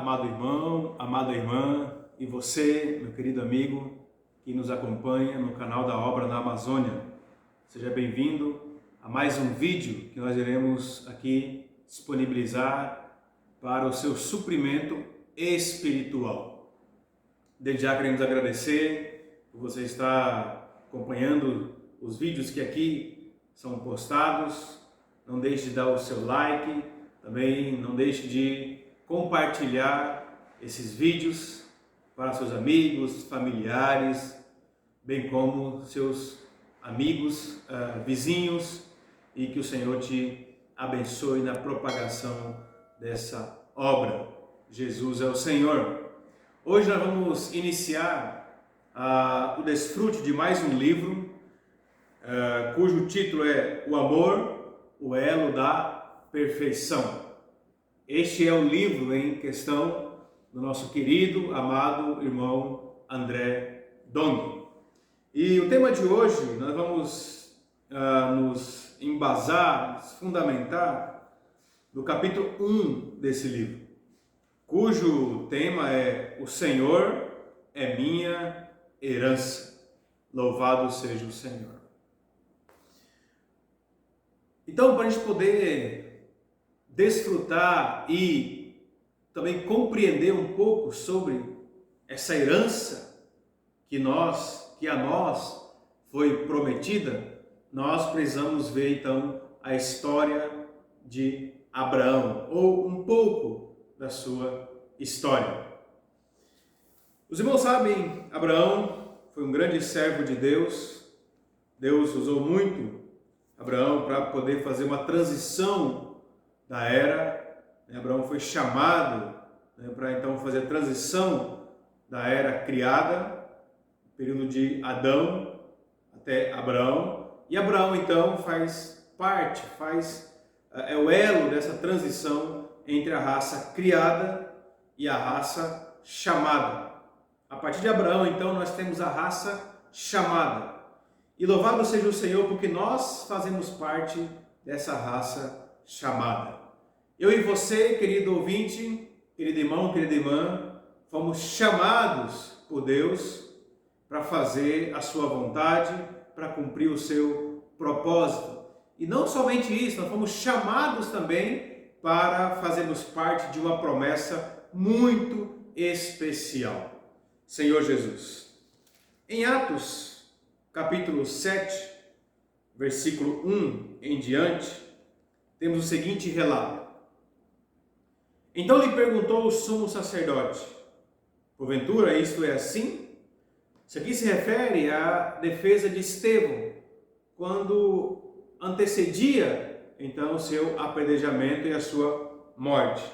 amado irmão, amada irmã, e você, meu querido amigo, que nos acompanha no canal da Obra na Amazônia. Seja bem-vindo a mais um vídeo que nós iremos aqui disponibilizar para o seu suprimento espiritual. Desde já queremos agradecer por você estar acompanhando os vídeos que aqui são postados. Não deixe de dar o seu like, também não deixe de compartilhar esses vídeos para seus amigos, familiares, bem como seus amigos, vizinhos, e que o Senhor te abençoe na propagação dessa obra. Jesus é o Senhor. Hoje nós vamos iniciar o desfrute de mais um livro, cujo título é O Amor, o Elo da Perfeição. Este é o livro em questão do nosso querido, amado irmão André Dong. E o tema de hoje nós vamos nos embasar, nos fundamentar no capítulo 1 desse livro, cujo tema é O Senhor é minha herança. Louvado seja o Senhor. Então, para a gente poder desfrutar e também compreender um pouco sobre essa herança que a nós foi prometida, nós precisamos ver então a história de Abraão, ou um pouco da sua história. Os irmãos sabem, Abraão foi um grande servo de Deus. Deus usou muito Abraão para poder fazer uma transição da era. Abraão foi chamado para então fazer a transição da era criada, período de Adão até Abraão, e Abraão então faz parte, é o elo dessa transição entre a raça criada e a raça chamada. A partir de Abraão então nós temos a raça chamada, e louvado seja o Senhor porque nós fazemos parte dessa raça chamada. Eu e você, querido ouvinte, querido irmão, querida irmã, fomos chamados por Deus para fazer a sua vontade, para cumprir o seu propósito. E não somente isso, nós fomos chamados também para fazermos parte de uma promessa muito especial. Senhor Jesus. Em Atos, capítulo 7, versículo 1 em diante, temos o seguinte relato. Então lhe perguntou o sumo sacerdote: porventura isto é assim? Isso aqui se refere à defesa de Estevão, quando antecedia então o seu apedrejamento e a sua morte.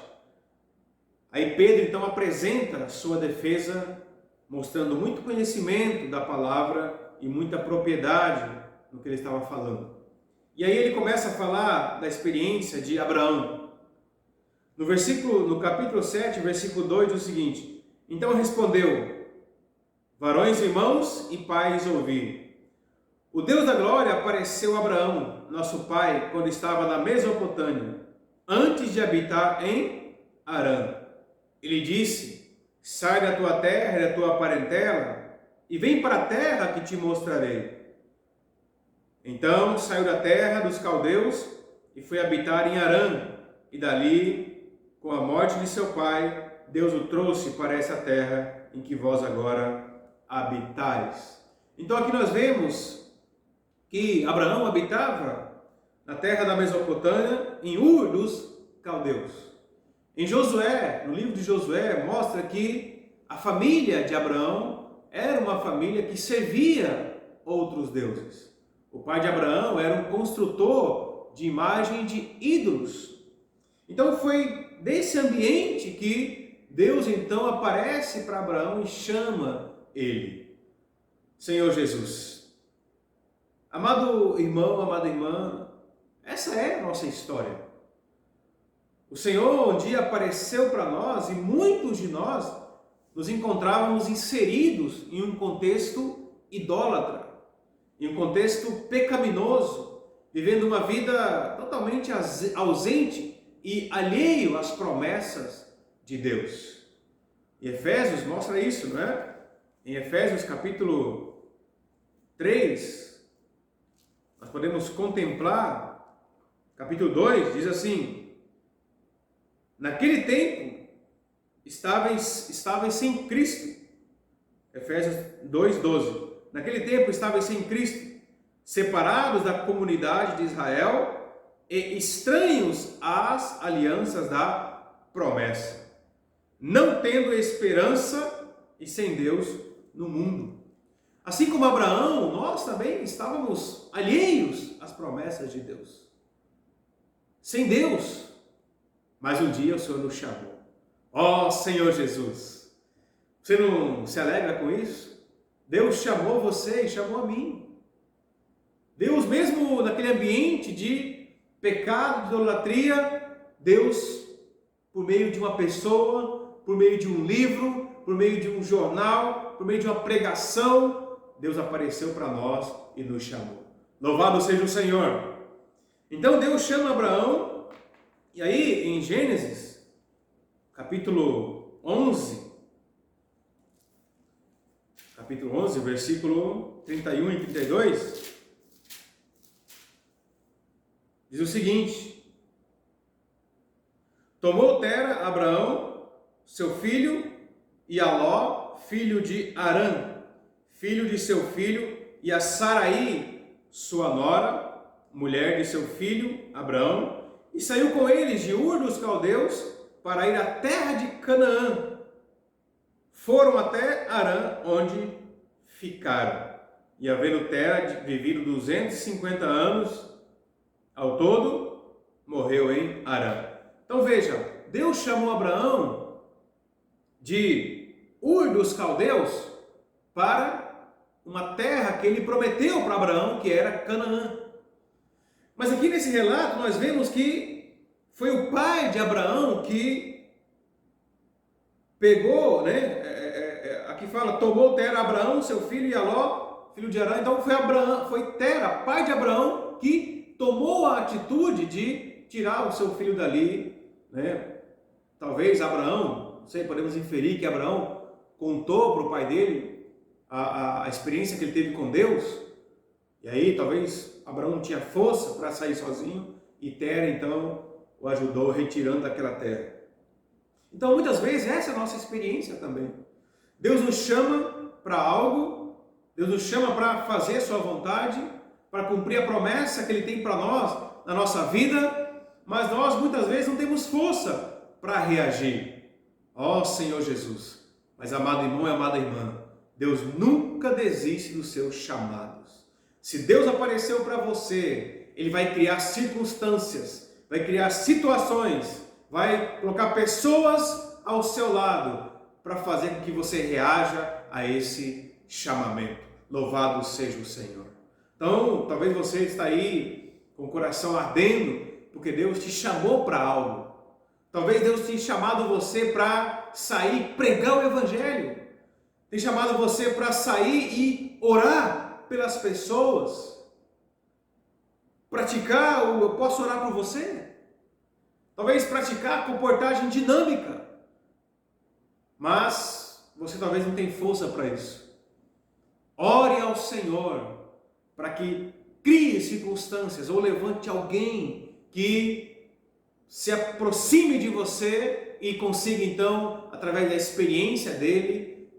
Aí Pedro então apresenta a sua defesa, mostrando muito conhecimento da palavra e muita propriedade no que ele estava falando. E aí ele começa a falar da experiência de Abraão. No capítulo 7, versículo 2, diz o seguinte: então respondeu: varões, irmãos e pais, ouvi. O Deus da glória apareceu a Abraão, nosso pai, quando estava na Mesopotâmia, antes de habitar em Harã. Ele disse: sai da tua terra e da tua parentela e vem para a terra que te mostrarei. Então saiu da terra dos caldeus e foi habitar em Harã, e dali, com a morte de seu pai, Deus o trouxe para essa terra em que vós agora habitais. Então aqui nós vemos que Abraão habitava na terra da Mesopotâmia, em Ur dos caldeus. Em Josué, no livro de Josué, mostra que a família de Abraão era uma família que servia outros deuses. O pai de Abraão era um construtor de imagem de ídolos. Então foi desse ambiente que Deus então aparece para Abraão e chama ele. Senhor Jesus. Amado irmão, amada irmã, essa é a nossa história. O Senhor um dia apareceu para nós e muitos de nós nos encontrávamos inseridos em um contexto idólatra, em um contexto pecaminoso, vivendo uma vida totalmente ausente e alheio às promessas de Deus. E Efésios mostra isso, não é? Em Efésios capítulo 3, nós podemos contemplar, capítulo 2, diz assim: naquele tempo estáveis sem Cristo. Efésios 2:12. Naquele tempo estáveis sem Cristo, separados da comunidade de Israel e estranhos às alianças da promessa, não tendo esperança e sem Deus no mundo. Assim como Abraão, nós também estávamos alheios às promessas de Deus, sem Deus. Mas um dia o Senhor nos chamou. Ó Senhor Jesus, você não se alegra com isso? Deus chamou você e chamou a mim. Deus, mesmo naquele ambiente de pecado, de idolatria, Deus, por meio de uma pessoa, por meio de um livro, por meio de um jornal, por meio de uma pregação, Deus apareceu para nós e nos chamou. Louvado seja o Senhor. Então Deus chama Abraão, e aí em Gênesis, capítulo 11, versículo 31 e 32, diz o seguinte: tomou Tera Abraão, seu filho, e a Ló, filho de Harã, filho de seu filho, e a Saraí, sua nora, mulher de seu filho Abraão, e saiu com eles de Ur dos Caldeus para ir à terra de Canaã. Foram até Harã, onde ficaram. E havendo Tera vivido 250 anos ao todo, morreu em Harã. Então veja, Deus chamou Abraão de Ur dos Caldeus para uma terra que ele prometeu para Abraão, que era Canaã. Mas aqui nesse relato nós vemos que foi o pai de Abraão que pegou, né? Aqui fala, tomou Tera Abraão, seu filho, e a Ló, filho de Harã. Então foi Tera, pai de Abraão, que tomou a atitude de tirar o seu filho dali, né? Talvez Abraão, não sei, podemos inferir que Abraão contou para o pai dele a experiência que ele teve com Deus, e aí talvez Abraão não tinha força para sair sozinho, e Tera então o ajudou retirando daquela terra. Então muitas vezes essa é a nossa experiência também. Deus nos chama para algo, Deus nos chama para fazer a sua vontade, para cumprir a promessa que Ele tem para nós na nossa vida, mas nós muitas vezes não temos força para reagir. Ó Senhor Jesus! Mas amado irmão e amada irmã, Deus nunca desiste dos seus chamados. Se Deus apareceu para você, Ele vai criar circunstâncias, vai criar situações, vai colocar pessoas ao seu lado para fazer com que você reaja a esse chamamento. Louvado seja o Senhor. Então, talvez você está aí com o coração ardendo, porque Deus te chamou para algo. Talvez Deus tenha chamado você para sair pregar o Evangelho. Tem chamado você para sair e orar pelas pessoas. Praticar o eu posso orar por você. Talvez praticar comportagem dinâmica. Mas você talvez não tenha força para isso. Ore ao Senhor para que crie circunstâncias ou levante alguém que se aproxime de você e consiga então, através da experiência dele,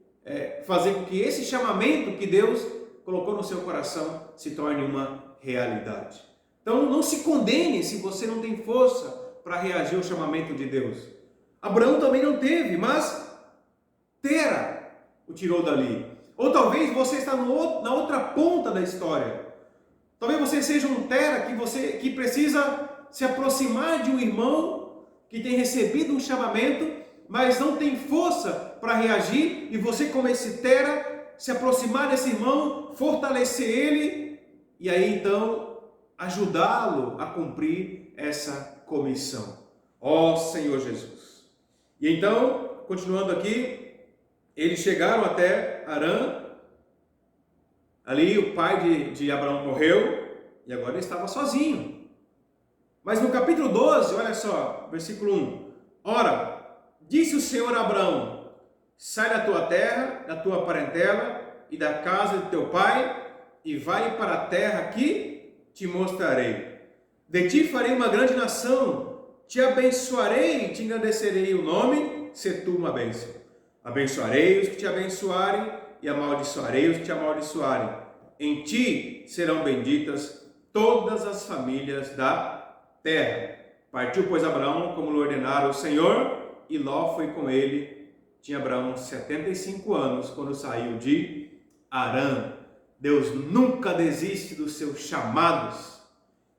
fazer com que esse chamamento que Deus colocou no seu coração se torne uma realidade. Então não se condene se você não tem força para reagir ao chamamento de Deus. Abraão também não teve, mas Tera o tirou dali. Ou talvez você está na outra ponta da história. Talvez você seja um Tera que precisa se aproximar de um irmão que tem recebido um chamamento, mas não tem força para reagir, e você, como esse Tera, se aproximar desse irmão, fortalecer ele, e aí então ajudá-lo a cumprir essa comissão. Ó Senhor Jesus! E então, continuando aqui, eles chegaram até Harã. Ali o pai de Abraão morreu e agora ele estava sozinho. Mas no capítulo 12, olha só, versículo 1. Ora, disse o Senhor a Abraão: sai da tua terra, da tua parentela e da casa de teu pai, e vai para a terra que te mostrarei. De ti farei uma grande nação, te abençoarei e te engrandecerei o nome, se tu uma bênção. Abençoarei os que te abençoarem e amaldiçoarei os que te amaldiçoarem. Em ti serão benditas todas as famílias da terra. Partiu, pois, Abraão, como lhe ordenara o Senhor, e Ló foi com ele. Tinha Abraão 75 anos quando saiu de Harã. Deus nunca desiste dos seus chamados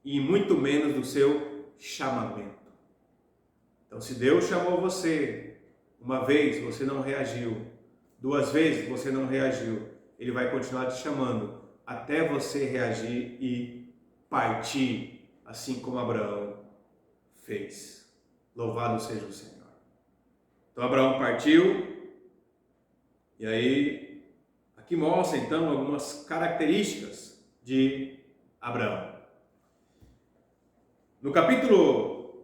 e muito menos do seu chamamento. Então, se Deus chamou você uma vez, você não reagiu, 2 vezes você não reagiu, Ele vai continuar te chamando até você reagir e partir, assim como Abraão fez. Louvado seja o Senhor. Então Abraão partiu, e aí aqui mostra então algumas características de Abraão.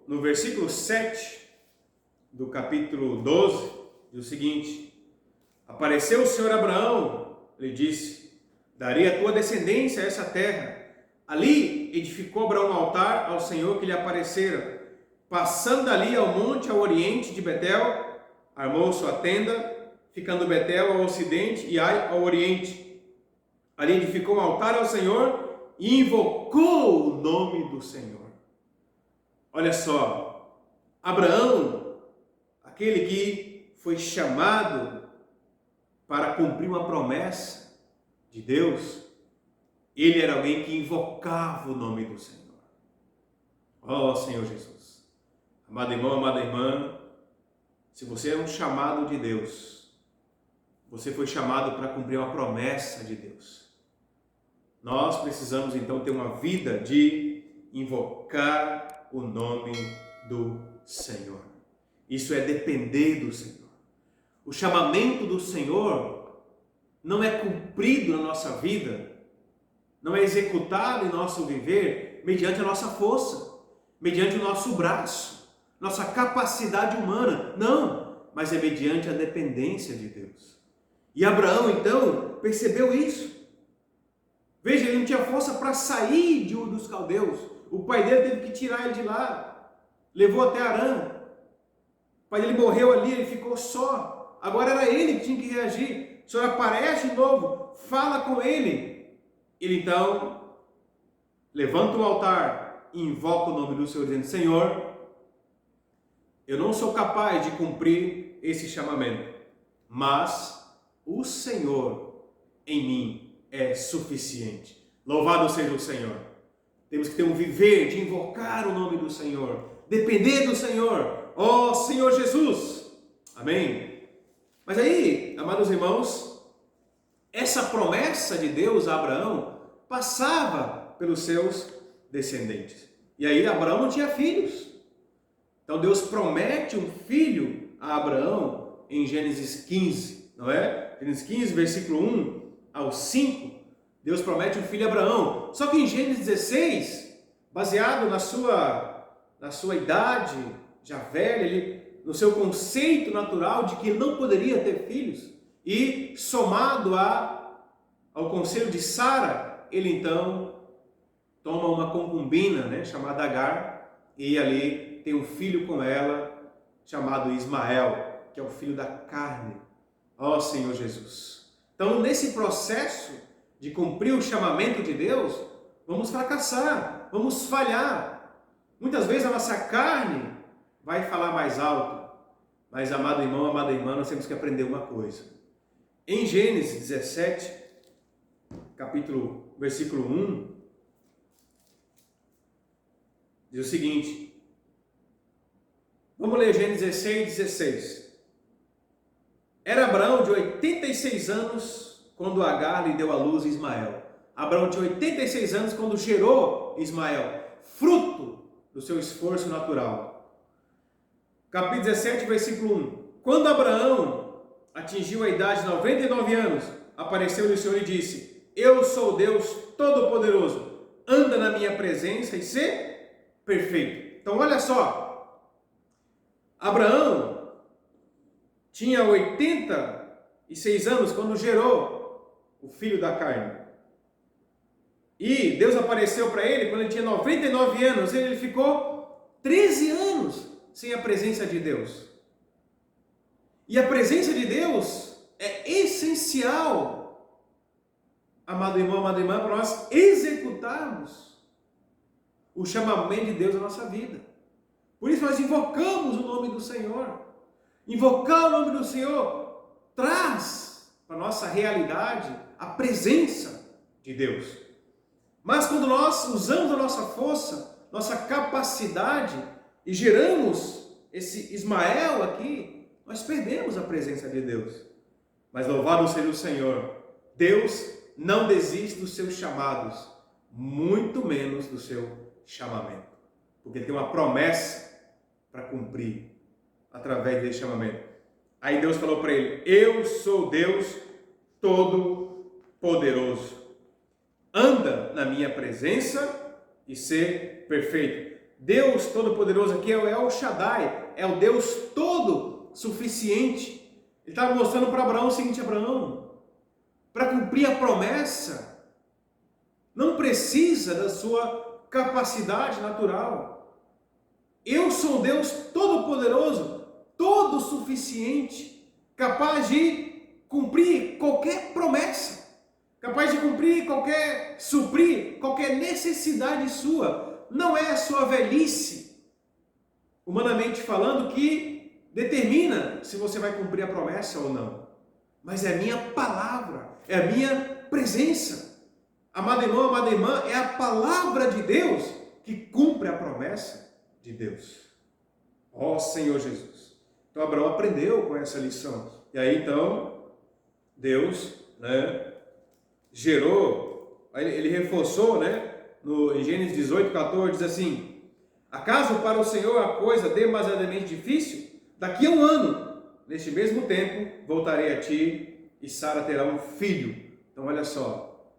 No versículo 7 do capítulo 12, diz o seguinte: apareceu o Senhor a Abraão, lhe disse: darei a tua descendência a essa terra. Ali edificou Abraão um altar ao Senhor que lhe aparecera. Passando ali ao monte ao oriente de Betel, armou sua tenda, ficando Betel ao ocidente e Ai ao oriente. Ali edificou um altar ao Senhor e invocou o nome do Senhor. Olha só, Abraão, aquele que foi chamado para cumprir uma promessa de Deus, ele era alguém que invocava o nome do Senhor. Ó Senhor Jesus, amado irmão, amada irmã, se você é um chamado de Deus, você foi chamado para cumprir uma promessa de Deus. Nós precisamos então ter uma vida de invocar o nome do Senhor. Isso é depender do Senhor. O chamamento do Senhor não é cumprido na nossa vida, não é executado em nosso viver mediante a nossa força, mediante o nosso braço, nossa capacidade humana. Não, mas é mediante a dependência de Deus. E Abraão então percebeu isso. Veja, ele não tinha força para sair de Ur dos Caldeus. O pai dele teve que tirar ele de lá, levou até Harã. O pai dele morreu ali, ele ficou só. Agora era ele que tinha que reagir. O Senhor aparece de novo, fala com ele. Ele então levanta o altar e invoca o nome do Senhor, dizendo: Senhor, eu não sou capaz de cumprir esse chamamento, mas o Senhor em mim é suficiente. Louvado seja o Senhor. Temos que ter um viver de invocar o nome do Senhor, depender do Senhor, ó Senhor Jesus. Amém? Mas aí, amados irmãos, essa promessa de Deus a Abraão passava pelos seus descendentes. E aí Abraão não tinha filhos. Então Deus promete um filho a Abraão em Gênesis 15, não é? Gênesis 15, versículo 1 ao 5. Deus promete um filho a Abraão. Só que em Gênesis 16, baseado na sua idade já velha, no seu conceito natural de que ele não poderia ter filhos, e somado ao conselho de Sara, ele então toma uma concubina, chamada Agar, e ali tem um filho com ela, chamado Ismael, que é o filho da carne. Ó Senhor Jesus. Então, nesse processo de cumprir o chamamento de Deus, vamos fracassar, vamos falhar. Muitas vezes a nossa carne vai falar mais alto, mas, amado irmão, amada irmã, nós temos que aprender uma coisa. Em Gênesis 17, versículo 1, diz o seguinte, vamos ler Gênesis 16. Era Abraão de 86 anos quando Agar lhe deu à luz Ismael. Abraão tinha 86 anos quando gerou Ismael, fruto do seu esforço natural. Capítulo 17, versículo 1. Quando Abraão atingiu a idade de 99 anos, apareceu-lhe o Senhor e disse: Eu sou Deus Todo-Poderoso, anda na minha presença e sê perfeito. Então olha só, Abraão tinha 86 anos quando gerou o filho da carne. E Deus apareceu para ele quando ele tinha 99 anos. Ele ficou 13 anos sem a presença de Deus. E a presença de Deus é essencial, amado irmão, amada irmã, para nós executarmos o chamamento de Deus na nossa vida. Por isso nós invocamos o nome do Senhor. Invocar o nome do Senhor traz para a nossa realidade a presença de Deus. Mas quando nós usamos a nossa força, nossa capacidade e geramos esse Ismael aqui, nós perdemos a presença de Deus. Mas louvado seja o Senhor, Deus não desiste dos seus chamados, muito menos do seu chamamento. Porque tem uma promessa para cumprir através desse chamamento. Aí Deus falou para ele: eu sou Deus Todo-Poderoso. Anda na minha presença e ser perfeito. Deus Todo-Poderoso aqui é o El Shaddai, é o Deus todo-suficiente. Ele estava mostrando para Abraão o seguinte: Abraão, para cumprir a promessa, não precisa da sua capacidade natural. Eu sou Deus Todo-Poderoso, todo-suficiente, capaz de cumprir qualquer promessa, capaz de suprir qualquer necessidade sua. Não é a sua velhice, humanamente falando, que determina se você vai cumprir a promessa ou não. Mas é a minha palavra, é a minha presença. Amado irmão, amada irmã, é a palavra de Deus que cumpre a promessa de Deus. Ó Senhor Jesus. Então Abraão aprendeu com essa lição. E aí então, Deus, gerou, ele reforçou, em Gênesis 18, 14, diz assim: acaso para o Senhor a coisa demasiadamente difícil? Daqui a um ano, neste mesmo tempo, voltarei a ti e Sara terá um filho. Então olha só,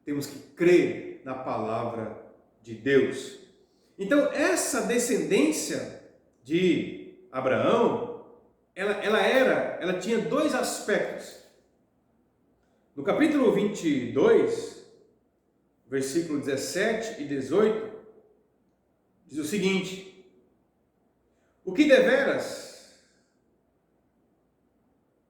temos que crer na palavra de Deus. Então essa descendência de Abraão, ela tinha dois aspectos. No capítulo 22, versículo 17 e 18, diz o seguinte: o que deveras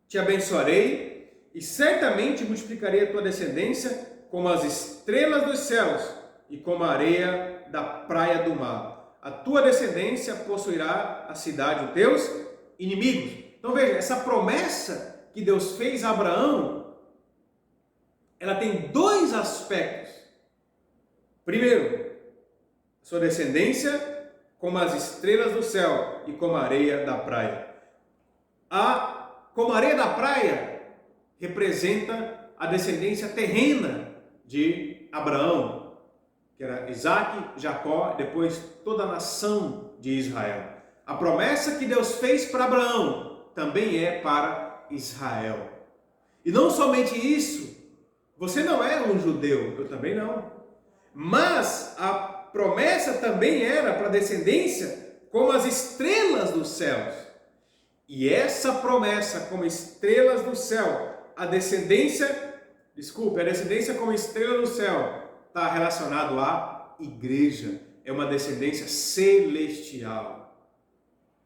te abençoarei e certamente multiplicarei a tua descendência como as estrelas dos céus e como a areia da praia do mar. A tua descendência possuirá a cidade dos teus inimigos. Então veja, essa promessa que Deus fez a Abraão, ela tem dois aspectos. Primeiro, sua descendência como as estrelas do céu e como a areia da praia. Como a areia da praia representa a descendência terrena de Abraão, que era Isaac, Jacó, depois toda a nação de Israel. A promessa que Deus fez para Abraão também é para Israel. E não somente isso, você não é um judeu, eu também não. Mas a promessa também era para a descendência como as estrelas dos céus. E essa promessa como estrelas do céu, a descendência como estrela do céu, está relacionado à igreja. É uma descendência celestial.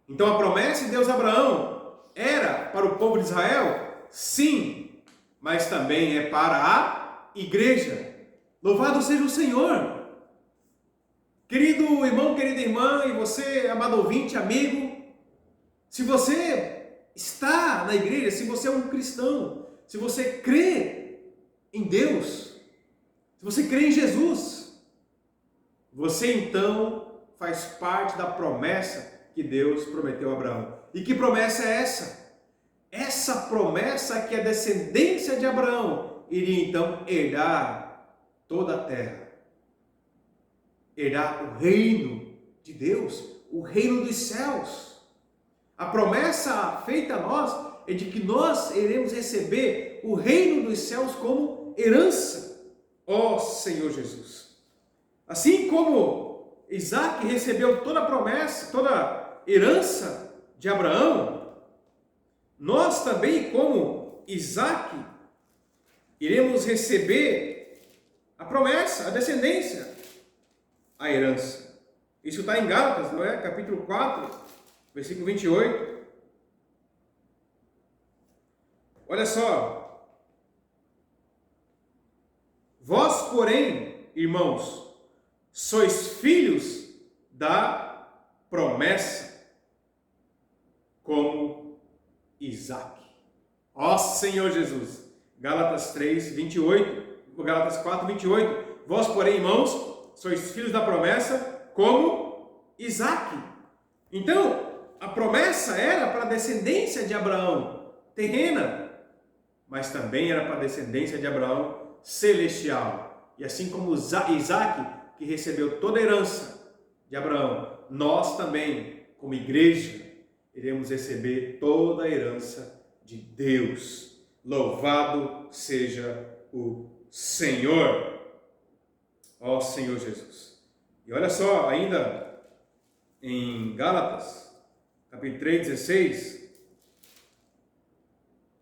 Então a promessa de Deus a Abraão era para o povo de Israel? Sim, mas também é para a igreja. Louvado seja o Senhor. Querido irmão, querida irmã, e você, amado ouvinte, amigo, se você está na igreja, se você é um cristão, se você crê em Deus, se você crê em Jesus, você então faz parte da promessa que Deus prometeu a Abraão. E que promessa é essa? Essa promessa é que a descendência de Abraão iria então herdar toda a terra, herdar o reino de Deus, o reino dos céus. A promessa feita a nós é de que nós iremos receber o reino dos céus como herança, ó Senhor Jesus. Assim como Isaac recebeu toda a promessa, toda a herança de Abraão, nós também, como Isaac, iremos receber a promessa, a descendência, a herança. Isso está em Gálatas, não é? Capítulo 4, versículo 28. Olha só. Vós, porém, irmãos, sois filhos da promessa, como Isaac. Ó Senhor Jesus. Gálatas 3, 28. Gálatas 4, 28. Vós, porém, irmãos, sois filhos da promessa, como Isaac. Então, a promessa era para a descendência de Abraão, terrena, mas também era para a descendência de Abraão, celestial. E assim como Isaac, que recebeu toda a herança de Abraão, nós também, como igreja, iremos receber toda a herança de Deus. Louvado seja o Senhor, ó Senhor Jesus. E olha só, ainda em Gálatas, capítulo 3, 16,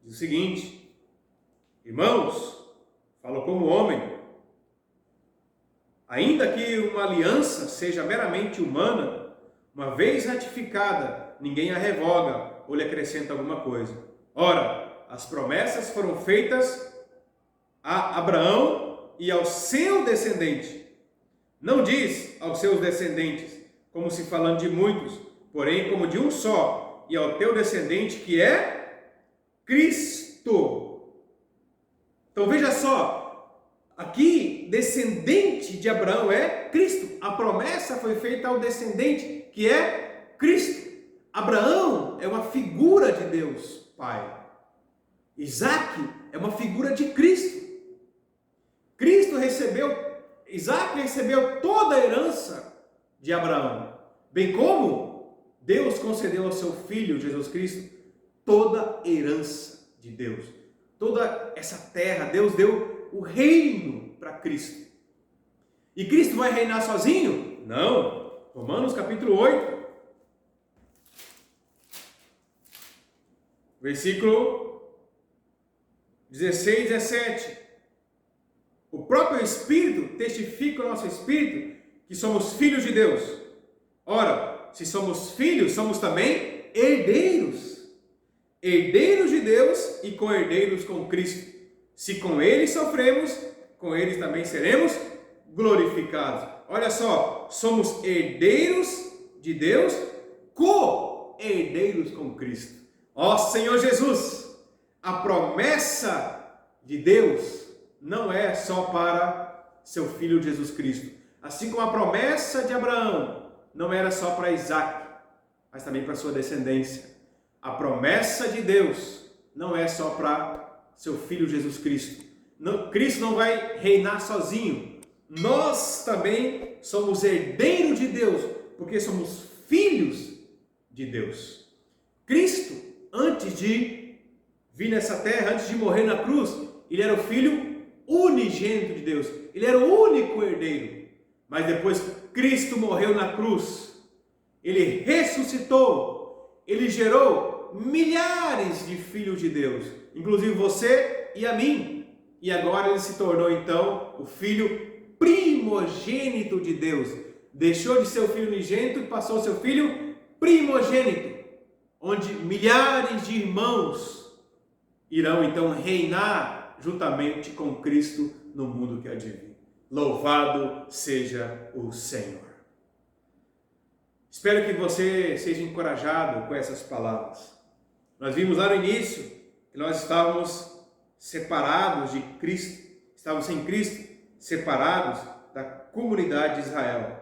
diz o seguinte: irmãos, falo como homem, ainda que uma aliança seja meramente humana, uma vez ratificada, ninguém a revoga ou lhe acrescenta alguma coisa. Ora, as promessas foram feitas a Abraão e ao seu descendente. Não diz aos seus descendentes, como se falando de muitos, porém como de um só, e ao teu descendente, que é Cristo. Então veja só, aqui descendente de Abraão é Cristo. A promessa foi feita ao descendente, que é Cristo. Abraão é uma figura de Deus Pai. Isaac é uma figura de Cristo. Isaac recebeu toda a herança de Abraão, bem como Deus concedeu ao seu filho Jesus Cristo toda a herança de Deus. Toda essa terra, Deus deu o reino para Cristo. E Cristo vai reinar sozinho? Não. Romanos capítulo 8, versículo 16 e 17. O próprio Espírito testifica ao nosso Espírito que somos filhos de Deus. Ora, se somos filhos, somos também herdeiros. Herdeiros de Deus e co-herdeiros com Cristo. Se com Ele sofremos, com Ele também seremos glorificados. Olha só, somos herdeiros de Deus, co-herdeiros com Cristo. Ó Senhor Jesus! A promessa de Deus não é só para seu filho Jesus Cristo. Assim como a promessa de Abraão não era só para Isaac, mas também para sua descendência. A promessa de Deus não é só para seu filho Jesus Cristo. Cristo não vai reinar sozinho. Nós também somos herdeiros de Deus, porque somos filhos de Deus. Cristo, antes de vir nessa terra, antes de morrer na cruz, ele era o filho unigênito de Deus. Ele era o único herdeiro. Mas depois que Cristo morreu na cruz, ele ressuscitou, ele gerou milhares de filhos de Deus, inclusive você e a mim. E agora ele se tornou então o filho primogênito de Deus. Deixou de ser o filho unigênito e passou a ser o filho primogênito, onde milhares de irmãos irão então reinar juntamente com Cristo no mundo que há de vir. Louvado seja o Senhor. Espero que você seja encorajado com essas palavras. Nós vimos lá no início que nós estávamos separados de Cristo, estávamos sem Cristo, separados da comunidade de Israel.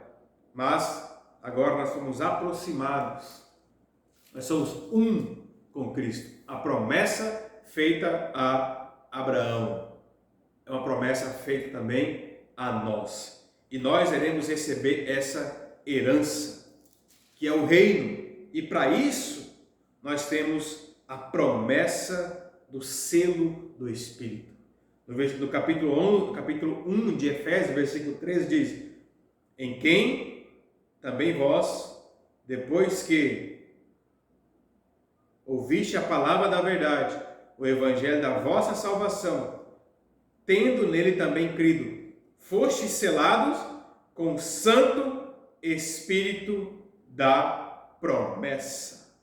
Mas agora nós fomos aproximados. Nós somos um com Cristo. A promessa feita a Abraão é uma promessa feita também a nós. E nós iremos receber essa herança, que é o reino. E para isso, nós temos a promessa do selo do Espírito. No capítulo 1 de Efésios, versículo 13, diz: em quem também vós, depois que ouviste a palavra da verdade, o evangelho da vossa salvação, tendo nele também crido, fostes selados com o Santo Espírito da promessa.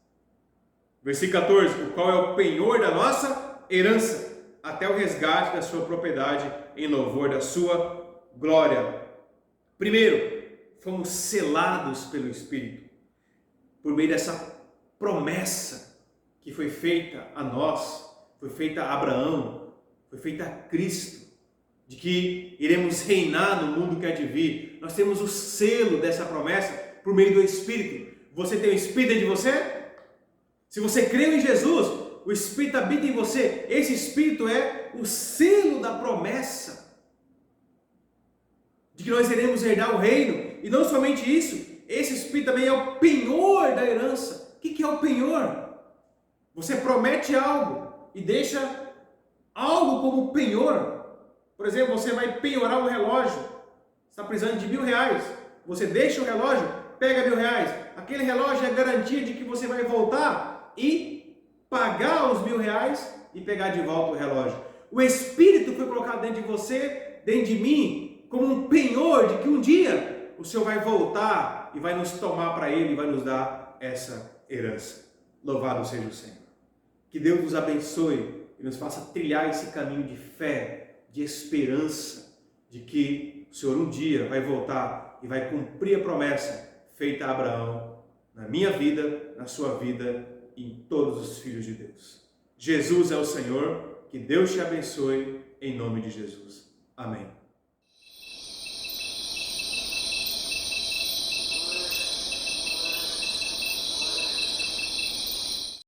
Versículo 14, o qual é o penhor da nossa herança, até o resgate da sua propriedade, em louvor da sua glória. Primeiro, fomos selados pelo Espírito, por meio dessa promessa que foi feita a nós, foi feita a Abraão, foi feita a Cristo, de que iremos reinar no mundo que há de vir. Nós temos o selo dessa promessa por meio do Espírito. Você tem o Espírito dentro de você? Se você crê em Jesus, o Espírito habita em você. Esse Espírito é o selo da promessa de que nós iremos herdar o reino. E não somente isso, esse Espírito também é o penhor da herança. O que é o penhor? Você promete algo e deixa algo como penhor. Por exemplo, você vai penhorar um relógio, está precisando de R$1.000, você deixa o relógio, pega R$1.000, aquele relógio é garantia de que você vai voltar e pagar os R$1.000 e pegar de volta o relógio. O Espírito foi colocado dentro de você, dentro de mim, como um penhor de que um dia o Senhor vai voltar e vai nos tomar para Ele e vai nos dar essa herança. Louvado seja o Senhor. Que Deus nos abençoe e nos faça trilhar esse caminho de fé, de esperança, de que o Senhor um dia vai voltar e vai cumprir a promessa feita a Abraão, na minha vida, na sua vida e em todos os filhos de Deus. Jesus é o Senhor, que Deus te abençoe, em nome de Jesus. Amém.